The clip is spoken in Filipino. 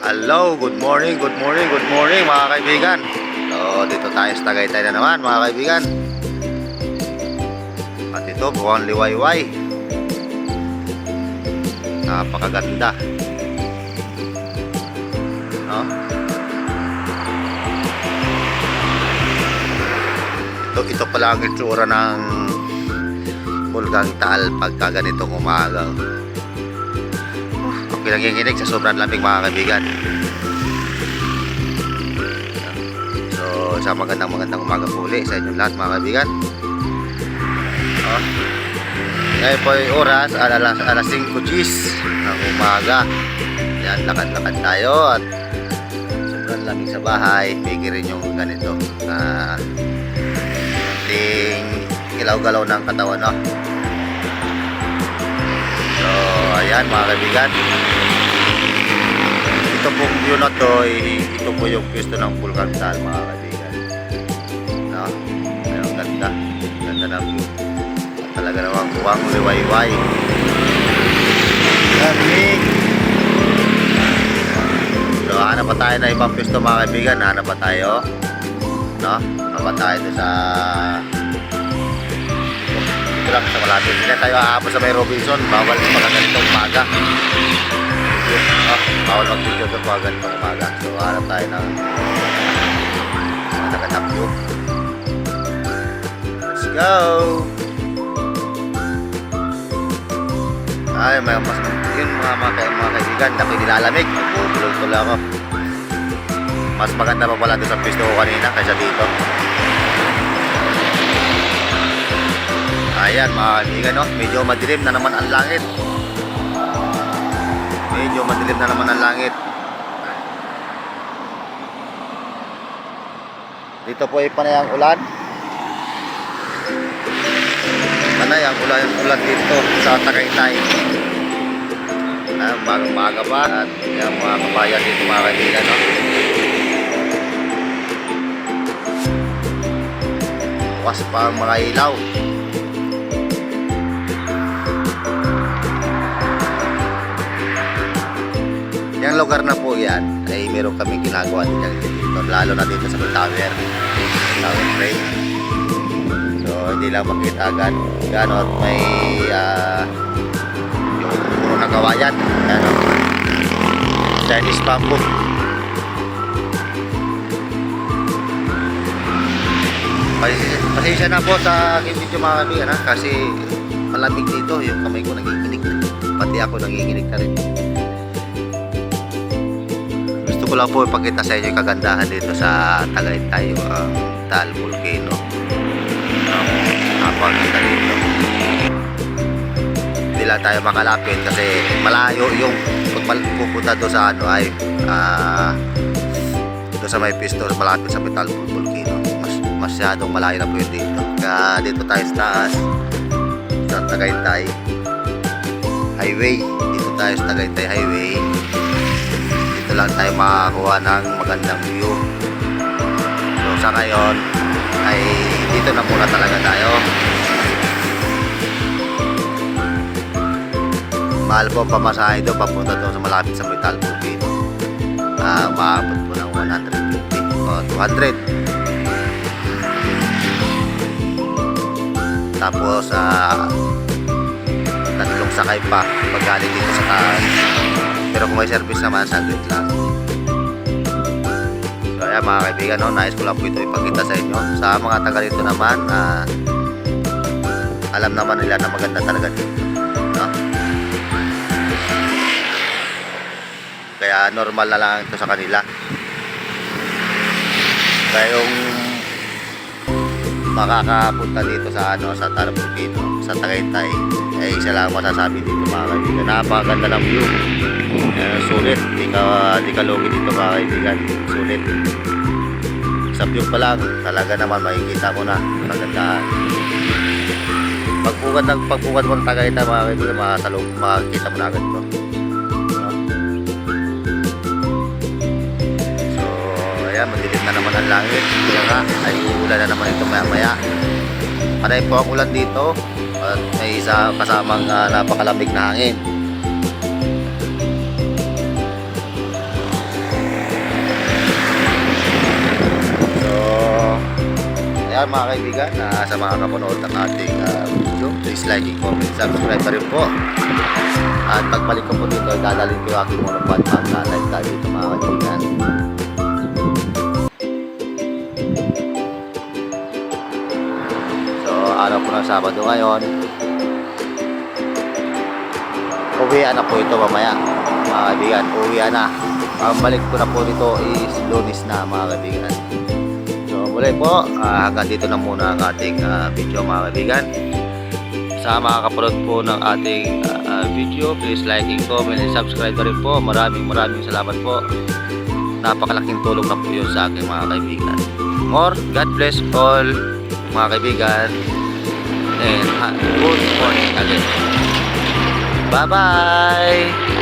Hello, good morning, good morning, good morning mga kaibigan. So, dito tayo sa Tagaytay na naman mga kaibigan. At ito, buwang liwayway. Napakaganda. No? Ito pala ang itsura ng Bulgang Taal pagka ganitong umaga. Pinanginginig sa sobrang lamig mga kaibigan. So sa magandang umaga po ulit sa inyong lahat mga kaibigan. Ngayon po yung oras alas 5:10 ng umaga. Yan, lakad-lakad tayo at sobrang lamig sa bahay. Pigirin yung ganito ting galaw-galaw ng katawan, no? So ayan mga kaibigan, ito pong view na to, ito po yung pwesto ng Bulgang Taal mga kaibigan, no? Ayun, ganda ng view at talaga namang buwang liwayway. Lamig. So hanap pa tayo na ibang pwesto mga kaibigan. Hanap pa tayo, no? Hanap pa tayo sa lang sa malapit. Hindi tayo aabot sa may Robinson. Bawal sa mga ganitong umaga. Bawal mag-video sa mga ganitong umaga. So hanap tayo ng nagandang view. Let's go! Ay, may mas yun mga kaibigan, na nilalamig. Bubulol-tuloy ako. Mas maganda pa pala doon sa pwesto ko kanina kaysa dito. Ayan mga kaibigan, no? Medyo madilim na naman ang langit. Medyo madilim na naman ang langit. Dito po ay panay ang ulan. Panay ang ulan dito sa Tagaytay. Maga pa at yung mga kabayan dito mga kaibigan, no? Bukas pa ang mga ilaw. Yung lugar na po yan ay meron kaming ginagawa din dito, lalo na dito sa tower frame. So hindi lang makita gano'n may yung puro na kawayan, Chinese bamboo. Pasensya na po sa aking video mga kaibigan, kasi malamig dito, yung kamay ko nanginginig, pati ako nanginginig na rin. Gusto ko lang po ipakita sa inyo yung kagandahan dito sa Tagaytay, yung Taal Volcano. Napakaganda dito. Hindi lang tayo makalapit kasi malayo yung pupunta doon sa doon sa may pistol, malapit sa Taal Volcano. Masyadong malayo na po yun dito. Kaya dito tayo sa taas sa Tagaytay Highway. Dito tayo sa Tagaytay Highway. Lang tayo makakuha ng magandang view. So sa ngayon ay dito na muna talaga tayo. Mahal po pamasahe doon papunta doon sa malapit sa Taal Volcano. Maabot po ng 150 o 200. Tapos tatlong sakay pa pag galing dito sa taas. Pero kung may service naman, saglit lang. So ayan mga kaibigan, no? Nais ko lang po ito ipakita sa inyo. Sa mga taga dito naman, alam naman nila na maganda talaga dito, no? Kaya normal na lang ito sa kanila. Kaya yung makakapunta dito sa sa Taal Volcano, sa Tagaytay, ay isa lang masasabi dito mga kaibigan. Napakaganda ng view. Sulit, di ka lugi dito mga kaibigan. Sulit. Sa view pa lang, talaga naman makikita mo na kagandahan. Pagpukat mo ng Tagaytay mga kaibigan, makikita mo na agad ito. So ayan, madilim na naman ang langit. Kaya nga, ay uulan na naman ito maya. Panay po ang ulan dito at may isa kasamang napakalamig na hangin. yan mga kaibigan, sa mga kapanood ng ating video, please like, comment, subscribe na rin po. At pagbalik ko po dito, dadalhin ko yung aking monopod na live tayo dito mga kaibigan. So araw po ng Sabado ngayon, uwian na po ito mamaya mga kaibigan, uwian na. Ang balik ko na po dito is Lunes na mga kaibigan. So muli po, hanggang dito na muna ang ating video mga kaibigan. Sa mga kapanood po ng ating video, please like, comment, and subscribe na rin po. Maraming salamat po. Napakalaking tulong na po yun sa aking mga kaibigan. More, God bless all mga kaibigan. And good morning again. Bye-bye!